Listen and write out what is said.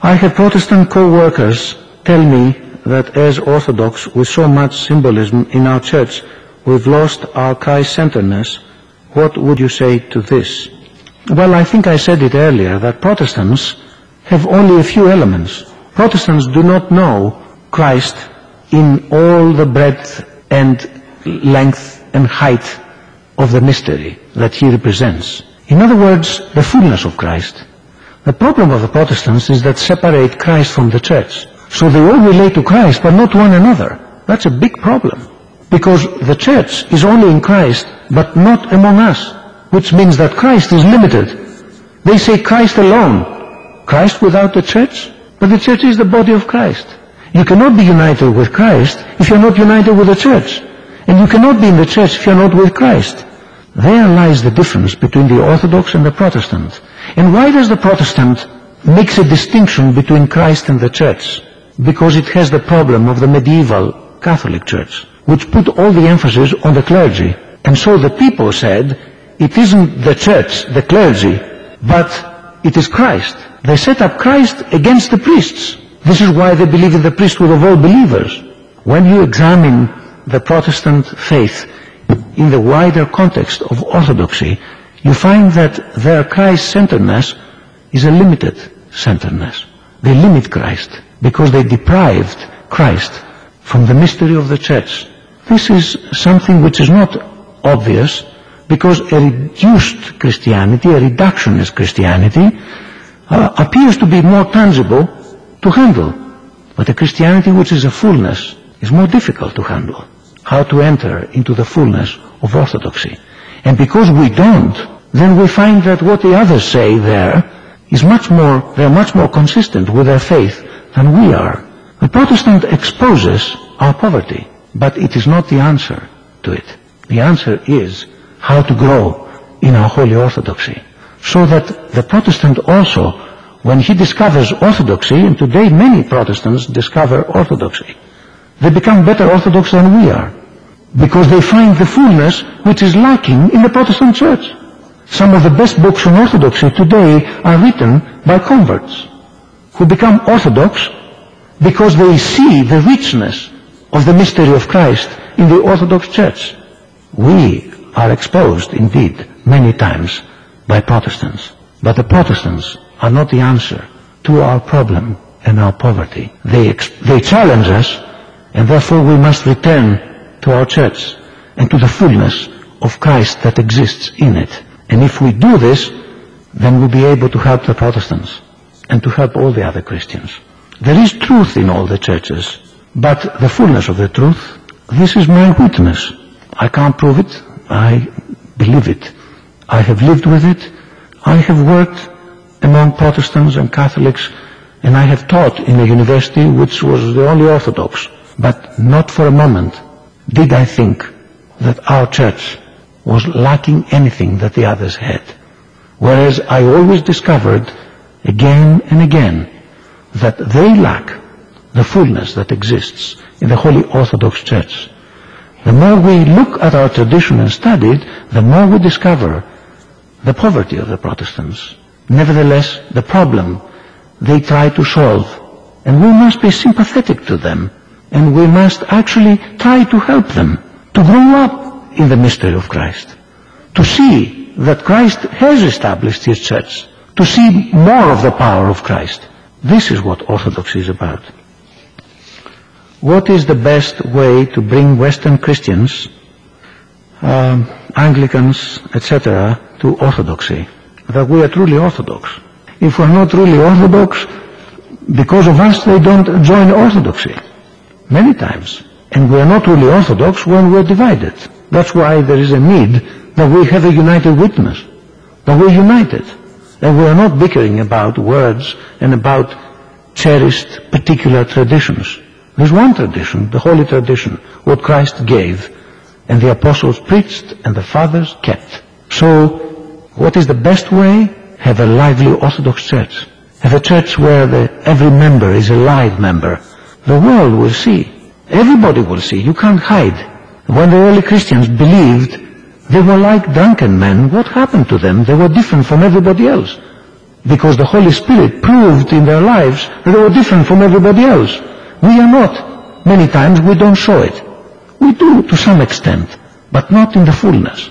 I have Protestant co-workers tell me that as Orthodox, with so much symbolism in our church, we've lost our Christ-centeredness. What would you say to this? Well, I think I said it earlier, that Protestants have only a few elements. Protestants do not know Christ in all the breadth and length and height of the mystery that he represents. In other words, the fullness of Christ. The problem of the Protestants is that separate Christ from the church. So they all relate to Christ but not one another. That's a big problem. Because the church is only in Christ but not among us, which means that Christ is limited. They say Christ alone. Christ without the church? But the church is the body of Christ. You cannot be united with Christ if you're not united with the church. And you cannot be in the church if you're not with Christ. There lies the difference between the Orthodox and the Protestant. And why does the Protestant make a distinction between Christ and the church? Because it has the problem of the medieval Catholic Church, which put all the emphasis on the clergy. And so the people said, it isn't the church, the clergy, but it is Christ. They set up Christ against the priests. This is why they believe in the priesthood of all believers. When you examine the Protestant faith in the wider context of Orthodoxy, you find that their Christ-centeredness is a limited centeredness. They limit Christ because they deprived Christ from the mystery of the church. This is something which is not obvious because a reduced Christianity, a reductionist Christianity, appears to be more tangible to handle. But a Christianity which is a fullness is more difficult to handle. How to enter into the fullness of Orthodoxy. And because we don't, then we find that what the others say there is they're much more consistent with their faith than we are. The Protestant exposes our poverty, but it is not the answer to it. The answer is how to grow in our holy Orthodoxy. So that the Protestant also, when he discovers Orthodoxy, and today many Protestants discover Orthodoxy, they become better Orthodox than we are, because they find the fullness which is lacking in the Protestant church. Some of the best books on Orthodoxy today are written by converts who become Orthodox because they see the richness of the mystery of Christ in the Orthodox church. We are exposed, indeed, many times by Protestants, but the Protestants are not the answer to our problem and our poverty. They challenge us, and therefore we must return to our church and to the fullness of Christ that exists in it. And if we do this, then we'll be able to help the Protestants and to help all the other Christians. There is truth in all the churches, but the fullness of the truth, this is my witness. I can't prove it. I believe it. I have lived with it. I have worked among Protestants and Catholics, and I have taught in a university which was the only Orthodox. But not for a moment did I think that our church was lacking anything that the others had. Whereas I always discovered again and again that they lack the fullness that exists in the Holy Orthodox Church. The more we look at our tradition and study it, the more we discover the poverty of the Protestants. Nevertheless, the problem they try to solve, and we must be sympathetic to them, and we must actually try to help them to grow up in the mystery of Christ, to see that Christ has established his church, to see more of the power of Christ. This is what Orthodoxy is about. What is the best way to bring Western Christians, Anglicans, etc., to Orthodoxy? That we are truly Orthodox. If we're not truly Orthodox, because of us they don't join Orthodoxy. Many times. And we are not truly Orthodox when we're divided. That's why there is a need that we have a united witness. That we're united. And we are not bickering about words and about cherished particular traditions. There's one tradition, the holy tradition, what Christ gave, and the apostles preached and the fathers kept. So, what is the best way? Have a lively Orthodox church. Have a church where every member is a live member. The world will see. Everybody will see. You can't hide. When the early Christians believed, they were like drunken men. What happened to them? They were different from everybody else. because the Holy Spirit proved in their lives that they were different from everybody else. We are not. Many times we don't show it. We do to some extent, but not in the fullness.